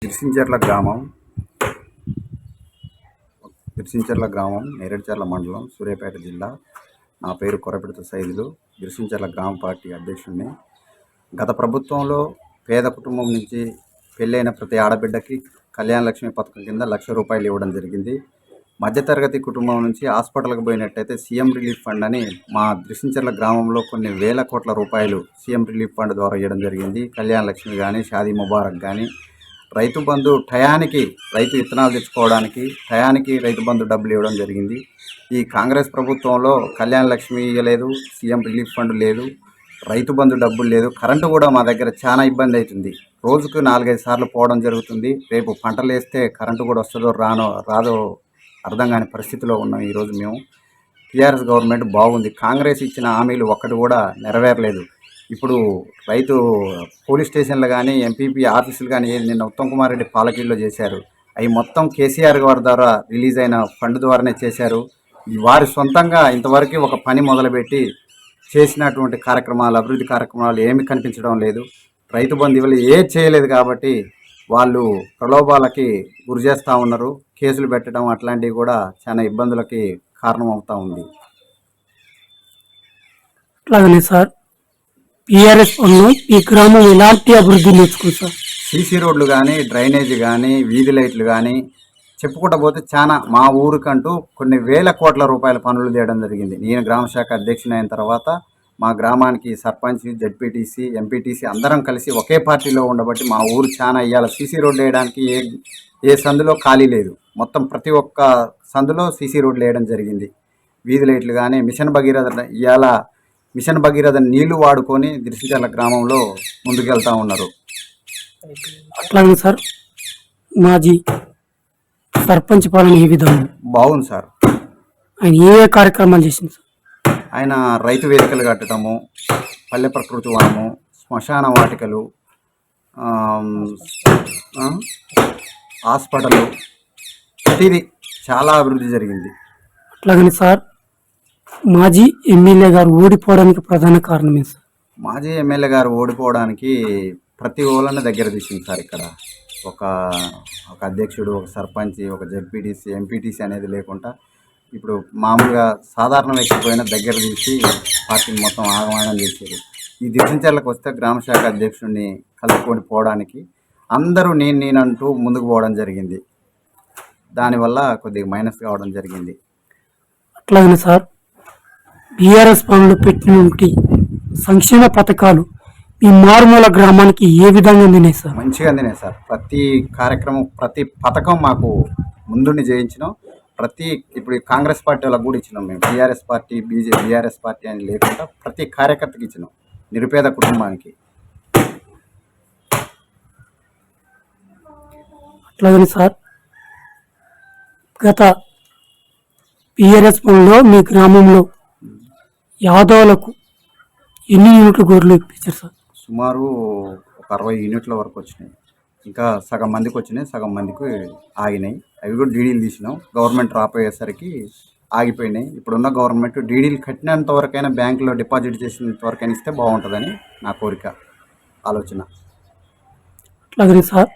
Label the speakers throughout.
Speaker 1: గిరిసించర్ల గ్రామం గిరిసించర్ల గ్రామం నేరేడుచర్ల మండలం సూర్యాపేట జిల్లా. నా పేరు కొరపెడత సైదులు. గిరిసించర్ల గ్రామ పార్టీ అధ్యక్షుడిని. గత ప్రభుత్వంలో పేద కుటుంబం నుంచి పెళ్ళైన ప్రతి ఆడబిడ్డకి కళ్యాణ లక్ష్మి పథకం కింద ₹1,00,000 ఇవ్వడం జరిగింది. మధ్యతరగతి కుటుంబం నుంచి హాస్పిటల్కి పోయినట్టయితే సీఎం రిలీఫ్ ఫండ్ అని మా గిరిసించర్ల గ్రామంలో కొన్ని వేల కోట్ల రూపాయలు సీఎం రిలీఫ్ ఫండ్ ద్వారా ఇవ్వడం జరిగింది. కళ్యాణ లక్ష్మి కానీ, షాదీ ముబారక్ కానీ, రైతు బంధు టయానికి రైతు విత్తనాలు తెచ్చుకోవడానికి టయానికి రైతు బంధు డబ్బులు ఇవ్వడం జరిగింది. ఈ కాంగ్రెస్ ప్రభుత్వంలో కళ్యాణ లక్ష్మి ఇవ్వలేదు, సీఎం రిలీఫ్ ఫండ్ లేదు, రైతు బంధు డబ్బులు లేదు. కరెంటు కూడా మా దగ్గర చాలా ఇబ్బంది అవుతుంది. రోజుకు 4-5 సార్లు పోవడం జరుగుతుంది. రేపు పంటలు వేస్తే కరెంటు కూడా వస్తుందో రాదో అర్థం కాని పరిస్థితిలో ఉన్నాం ఈరోజు మేము. టీఆర్ఎస్ గవర్నమెంట్ బాగుంది. కాంగ్రెస్ ఇచ్చిన హామీలు ఒక్కటి కూడా నెరవేరలేదు. ఇప్పుడు రైతు పోలీస్ స్టేషన్లు కానీ, ఎంపీపీ ఆఫీసులు కానీ నిన్న ఉత్తమ్ కుమార్ రెడ్డి పాలకీల్లో చేశారు. అవి మొత్తం కేసీఆర్ గారి ద్వారా రిలీజ్ అయిన ఫండ్ ద్వారానే చేశారు. వారి సొంతంగా ఇంతవరకు ఒక పని మొదలుపెట్టి చేసినటువంటి కార్యక్రమాలు, అభివృద్ధి కార్యక్రమాలు ఏమీ కనిపించడం లేదు. రైతు బంధువులు ఏది చేయలేదు కాబట్టి వాళ్ళు ప్రలోభాలకి గురి చేస్తూ ఉన్నారు. కేసులు పెట్టడం అట్లాంటివి కూడా చాలా ఇబ్బందులకి కారణమవుతూ ఉంది.
Speaker 2: అట్లాగనే సార్, టీఆర్ఎస్ వల్ల ఈ గ్రామం ఎలాంటి అభివృద్ధి నేర్చుకుంది సార్?
Speaker 1: సీసీ రోడ్లు కానీ, డ్రైనేజ్ కానీ, వీధి లైట్లు కానీ చెప్పుకుంటూ పోతే చాలా మా ఊరికంటూ కొన్ని వేల కోట్ల రూపాయల పనులు చేయడం జరిగింది. నేను గ్రామ శాఖ అధ్యక్షుని అయిన తర్వాత మా గ్రామానికి సర్పంచ్, జడ్పీటీసీ, ఎంపీటీసీ అందరం కలిసి ఒకే పార్టీలో ఉండబట్టి మా ఊరు చాలా ఇవాళ సీసీ రోడ్లు వేయడానికి ఏ సందులో ఖాళీ లేదు. మొత్తం ప్రతి ఒక్క సందులో సీసీ రోడ్లు వేయడం జరిగింది. వీధి లైట్లు కానీ, మిషన్ భగీరథ ఇవాళ మిషన్ భగీరథ నీళ్లు వాడుకొని గిరిసించర్ల గ్రామంలో ముందుకెళ్తూ ఉన్నారు.
Speaker 2: అట్లాగే సార్, మాజీ సర్పంచ్ పాలన ఏ విధంగా
Speaker 1: బాగుంది సార్.
Speaker 2: ఆయన ఏ కార్యక్రమాలు చేసింది సార్?
Speaker 1: ఆయన రైతు వేదికలు కట్టడము, పల్లె ప్రకృతి వనము, శ్మశాన వాటికలు, హాస్పిటల్, ప్రతిదీ చాలా అభివృద్ధి జరిగింది.
Speaker 2: అట్లాగని సార్, మాజీ ఎమ్మెల్యే గారు ఓడిపోవడానికి ప్రధాన కారణమే సార్?
Speaker 1: మాజీ ఎమ్మెల్యే గారు ఓడిపోవడానికి ప్రతి ఓళ్ళని దగ్గర తీసింది సార్. ఇక్కడ ఒక అధ్యక్షుడు, ఒక సర్పంచ్, ఒక జడ్పీటీసీ, ఎంపీటీసీ అనేది లేకుండా ఇప్పుడు మామూలుగా సాధారణ వ్యక్తిపోయిన దగ్గర తీసి పార్టీని మొత్తం ఆగమాగం చేశారు. ఈ గిరిసించర్లకు వస్తే గ్రామ శాఖ అధ్యక్షుడిని కలుపుకొని పోవడానికి అందరూ నేనంటూ ముందుకు పోవడం జరిగింది. దానివల్ల కొద్దిగా మైనస్ కావడం జరిగింది.
Speaker 2: అట్లాగనే సార్, బీఆర్ఎస్ పనులు పెట్టినటువంటి సంక్షేమ పథకాలు ఈ మారుమూల గ్రామానికి ఏ విధంగా అందినాయి సార్?
Speaker 1: మంచిగా అందినాయి సార్. ప్రతి కార్యక్రమం, ప్రతి పథకం మాకు ముందుండి చేయించినాం. ఇప్పుడు కాంగ్రెస్ పార్టీ వాళ్ళకు కూడా ఇచ్చినాం మేము. టీఆర్ఎస్ పార్టీ, బీఆర్ఎస్ పార్టీ అని లేకుండా ప్రతి కార్యకర్తకి ఇచ్చినాం, నిరుపేద కుటుంబానికి.
Speaker 2: అట్లాగని సార్, గత టీఆర్ఎస్ పనుల్లో మీ గ్రామంలో యాదవులకు ఎన్ని యూనిట్ల గొర్రెలు ఇప్పించారు సార్?
Speaker 1: సుమారు ఒక 60 యూనిట్ల వరకు వచ్చినాయి. ఇంకా సగం మందికి వచ్చినాయి, సగం మందికి ఆగినాయి. అవి కూడా డీడీలు తీసినాం. గవర్నమెంట్ రాపోయేసరికి ఆగిపోయినాయి. ఇప్పుడున్న గవర్నమెంట్ డీడీలు కట్టినంత వరకైనా బ్యాంకులో డిపాజిట్ చేసినంత వరకైనా ఇస్తే బాగుంటుందని నా కోరిక, ఆలోచన.
Speaker 2: అట్లాగని సార్,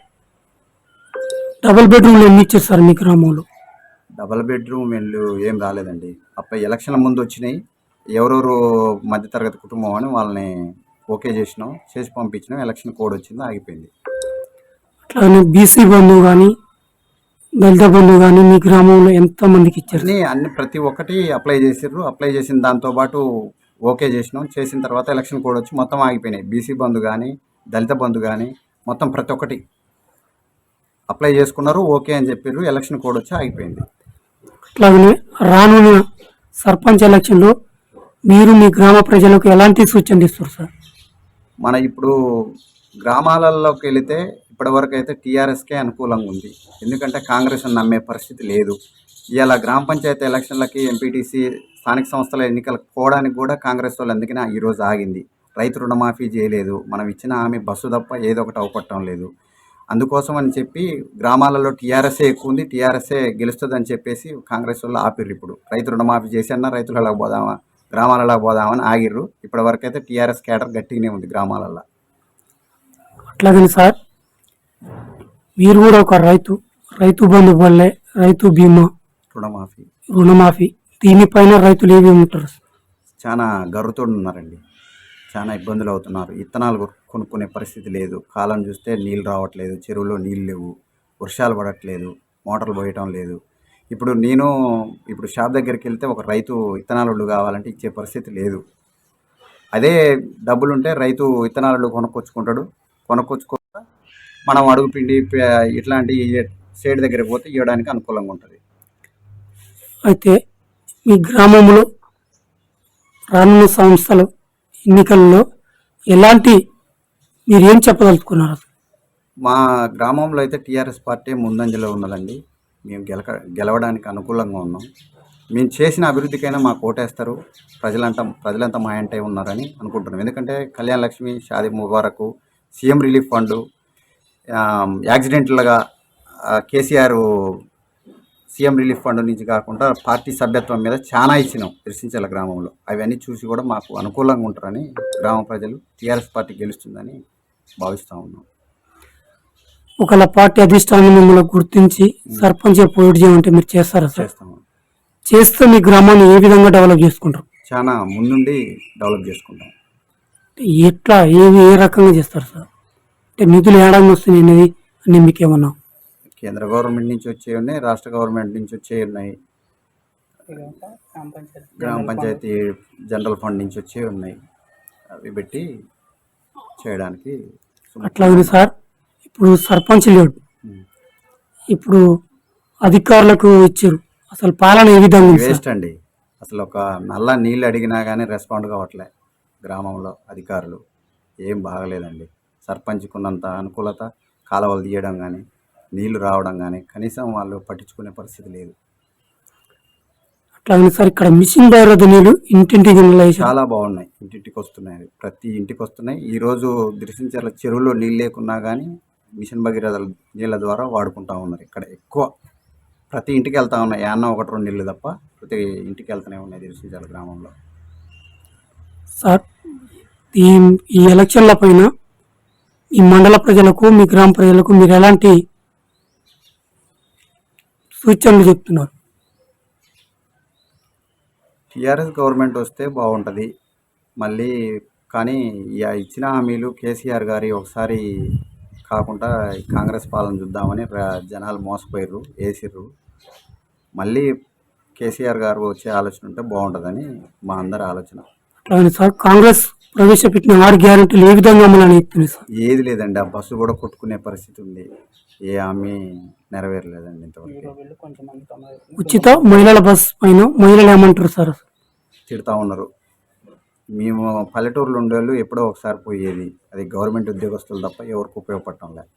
Speaker 2: డబుల్ బెడ్రూమ్లు ఎన్ని ఇచ్చారు సార్ మీ గ్రామంలో?
Speaker 1: డబుల్ బెడ్రూమ్ ఇల్లు ఏం రాలేదండి. అప్పుడు ఎలక్షన్ల ముందు వచ్చినాయి. ఎవరెవరు మధ్యతరగతి కుటుంబం అని వాళ్ళని ఓకే చేసినాం, చేసి పంపించినాం. ఎలక్షన్ కోడ్ వచ్చింది, ఆగిపోయింది.
Speaker 2: అట్లానే బీసీ బంధువు కానీ, దళిత బంధువు కానీ మీ గ్రామంలో ఎంతమందికి ఇచ్చారు?
Speaker 1: అన్ని ప్రతి ఒక్కటి అప్లై చేసారు. అప్లై చేసిన దాంతోపాటు ఓకే చేసినాం. చేసిన తర్వాత ఎలక్షన్ కోడ్ వచ్చి మొత్తం ఆగిపోయినాయి. బీసీ బంధు కానీ, దళిత బంధు కానీ మొత్తం ప్రతి ఒక్కటి అప్లై చేసుకున్నారు, ఓకే అని చెప్పారు. ఎలక్షన్ కోడ్ వచ్చి ఆగిపోయింది.
Speaker 2: అట్లాగనే రానున్న సర్పంచ్ ఎలక్షన్లో మీరు మీ గ్రామ ప్రజలకు ఎలాంటి సూచనలు ఇస్తారు సార్?
Speaker 1: మన ఇప్పుడు గ్రామాలలోకి వెళితే ఇప్పటివరకు అయితే టీఆర్ఎస్కే అనుకూలంగా ఉంది. ఎందుకంటే కాంగ్రెస్ నమ్మే పరిస్థితి లేదు. ఇవాళ గ్రామ పంచాయతీ ఎలక్షన్లకి, ఎంపీటీసీ, స్థానిక సంస్థల ఎన్నికలకు పోవడానికి కూడా కాంగ్రెస్ వాళ్ళు అందుకనే ఈరోజు ఆగింది. రైతు రుణమాఫీ చేయలేదు. మనం ఇచ్చిన హామీ బస్సు తప్ప ఏదో ఒకటి అవపట్టడం లేదు. అందుకోసం అని చెప్పి గ్రామాలలో టీఆర్ఎస్ఏ ఎక్కువ ఉంది, టీఆర్ఎస్ఏ గెలుస్తుంది అని చెప్పేసి కాంగ్రెస్ వాళ్ళు ఆపిర్రు. ఇప్పుడు రైతు రుణమాఫీ చేసన్నా రైతులకు పోదామా, గ్రామాలలో పోదామని ఆగిర్రు. ఇప్పటి వరకు అయితే టీఆర్ఎస్ క్యాడర్ గట్టిగానే ఉంది గ్రామాలలో.
Speaker 2: అట్లాగని సార్, మీరు కూడా ఒక రైతు, రైతు బంధు వల్లే రైతు బీమా,
Speaker 1: రుణమాఫీ
Speaker 2: రుణమాఫీ, దీనిపైన రైతులు ఏమేమి ఉంటారు?
Speaker 1: చాలా గర్రుతో ఉన్నారండి. చాలా ఇబ్బందులు అవుతున్నారు. ఇత్తనాలు కొనుక్కునే పరిస్థితి లేదు. కాలం చూస్తే నీళ్ళు రావట్లేదు, చెరువులో నీళ్ళు లేవు, వర్షాలు పడట్లేదు, మోటార్లు పోయటం లేదు. ఇప్పుడు షాప్ దగ్గరికి వెళ్తే ఒక రైతు ఇత్తనాలు కావాలంటే ఇచ్చే పరిస్థితి లేదు. అదే డబ్బులుంటే రైతు ఇత్తనాలు కొనుక్కొచ్చుకుంటాడు. కొనుక్కొచ్చుకో మనం అడుగు పిండి ఇట్లాంటి సేడ్ దగ్గరికి పోతే ఇవ్వడానికి అనుకూలంగా ఉంటుంది.
Speaker 2: అయితే మీ గ్రామంలో రానున్న సంస్థల ఎన్నికల్లో ఎలాంటి మీరు ఏం చెప్పదలుచుకున్నారు అసలు?
Speaker 1: మా గ్రామంలో అయితే టీఆర్ఎస్ పార్టీ ముందంజలో ఉన్నదండి. మేము గెలవడానికి అనుకూలంగా ఉన్నాం. మేము చేసిన అభివృద్ధికైనా మాకు ఓటేస్తారు. ప్రజలంతా మా వెంటే ఉన్నారని అనుకుంటున్నాం. ఎందుకంటే Kalyana Lakshmi, Shadi Mubarak, CM relief fund, యాక్సిడెంట్లుగా కేసీఆర్ సీఎం రిలీఫ్ ఫండ్ నుంచి కాకుండా పార్టీ సభ్యత్వం మీద చాలా ఇచ్చినాం దర్శించాల గ్రామంలో. అవన్నీ చూసి కూడా మాకు అనుకూలంగా ఉంటారని గ్రామ ప్రజలు టీఆర్ఎస్ పార్టీ గెలుస్తుందని భావిస్తూ ఉన్నాం.
Speaker 2: ఒకవేళ పార్టీ అధిష్టానం మిమ్మల్ని గుర్తించి సర్పంచ్ పోటీ చేయమంటే మీరు చేస్తారా సార్?
Speaker 1: చేస్తాము.
Speaker 2: చేస్తే మీ గ్రామాన్ని ఏ విధంగా డెవలప్ చేసుకుంటారు?
Speaker 1: చాలా ముందుండి డెవలప్ చేసుకుంటాం.
Speaker 2: ఎట్లా ఏ రకంగా చేస్తారు సార్? అంటే నిధులు ఏడాది వస్తున్నాయి అనేది అని మీకు ఏమన్నా?
Speaker 1: కేంద్ర గవర్నమెంట్ నుంచి వచ్చేవి ఉన్నాయి, రాష్ట్ర గవర్నమెంట్ నుంచి వచ్చేవి ఉన్నాయి, గ్రామ పంచాయతీ జనరల్ ఫండ్ నుంచి వచ్చేవి ఉన్నాయి. అవి పెట్టి చేయడానికి.
Speaker 2: అట్లాగనే సార్, ఇప్పుడు సర్పంచ్ లేడు, ఇప్పుడు అధికారులకు ఇచ్చారు, అసలు పాలన ఏ విధంగా ఉంది సార్?
Speaker 1: వేస్ట్ అండి. అసలు ఒక నల్ల నీళ్ళు అడిగినా కానీ రెస్పాండ్ కావట్లే. గ్రామంలో అధికారులు ఏం బాగలేదండి. సర్పంచ్కున్నంత అనుకూలత కాలువలు తీయడం కానీ, నీళ్లు రావడం కానీ కనీసం వాళ్ళు పట్టించుకునే పరిస్థితి లేదు.
Speaker 2: అట్లాగనే సార్, ఇక్కడ మిషన్ భగీరథ నీళ్ళు ఇంటింటికి
Speaker 1: చాలా బాగున్నాయి. ఇంటింటికి వస్తున్నాయి, ప్రతి ఇంటికి వస్తున్నాయి. ఈరోజు దృశ్యంచర్ల చెరువులో నీళ్ళు లేకున్నా కానీ మిషన్ భగీరథ నీళ్ళ ద్వారా వాడుకుంటా ఉన్నారు. ఇక్కడ ఎక్కువ ప్రతి ఇంటికి వెళ్తా ఉన్నాయి. ఏమన్నా 1-2 నీళ్ళు తప్ప ప్రతి ఇంటికి వెళ్తూనే ఉన్నాయి దృశ్యంచర్ల గ్రామంలో.
Speaker 2: సార్, ఈ ఎలక్షన్ల పైన ఈ మండల ప్రజలకు, మీ గ్రామ ప్రజలకు మీరు ఎలాంటి సూచనలు చెప్తున్నారు?
Speaker 1: టీఆర్ఎస్ గవర్నమెంట్ వస్తే బాగుంటుంది మళ్ళీ. కానీ ఇచ్చిన హామీలు కేసీఆర్ గారి ఒకసారి కాకుండా కాంగ్రెస్ పాలన చూద్దామని జనాలు మోసపోయారు, వేసిర్రు. మళ్ళీ కేసీఆర్ గారు వచ్చే ఆలోచన ఉంటే బాగుంటుందని మా అందరి ఆలోచన.
Speaker 2: అట్లాగే సార్, కాంగ్రెస్ ప్రవేశపెట్టిన 6 గ్యారెంటీలు ఏ విధంగా అమలని చెప్తుంది సార్?
Speaker 1: ఏది లేదండి. ఆ బస్సు కూడా కొట్టుకునే పరిస్థితి ఉంది. ఏ హామీ నెరవేరలేదండి ఇంతవరకు.
Speaker 2: ఉచిత మహిళల బస్ పైన మహిళలు ఏమంటారు సార్?
Speaker 1: తిడతా ఉన్నారు. మేము పల్లెటూరులో ఉండేవాళ్ళు ఎప్పుడో ఒకసారి పోయేది. అది గవర్నమెంట్ ఉద్యోగస్తులు తప్ప ఎవరికి ఉపయోగపడటం లేదు.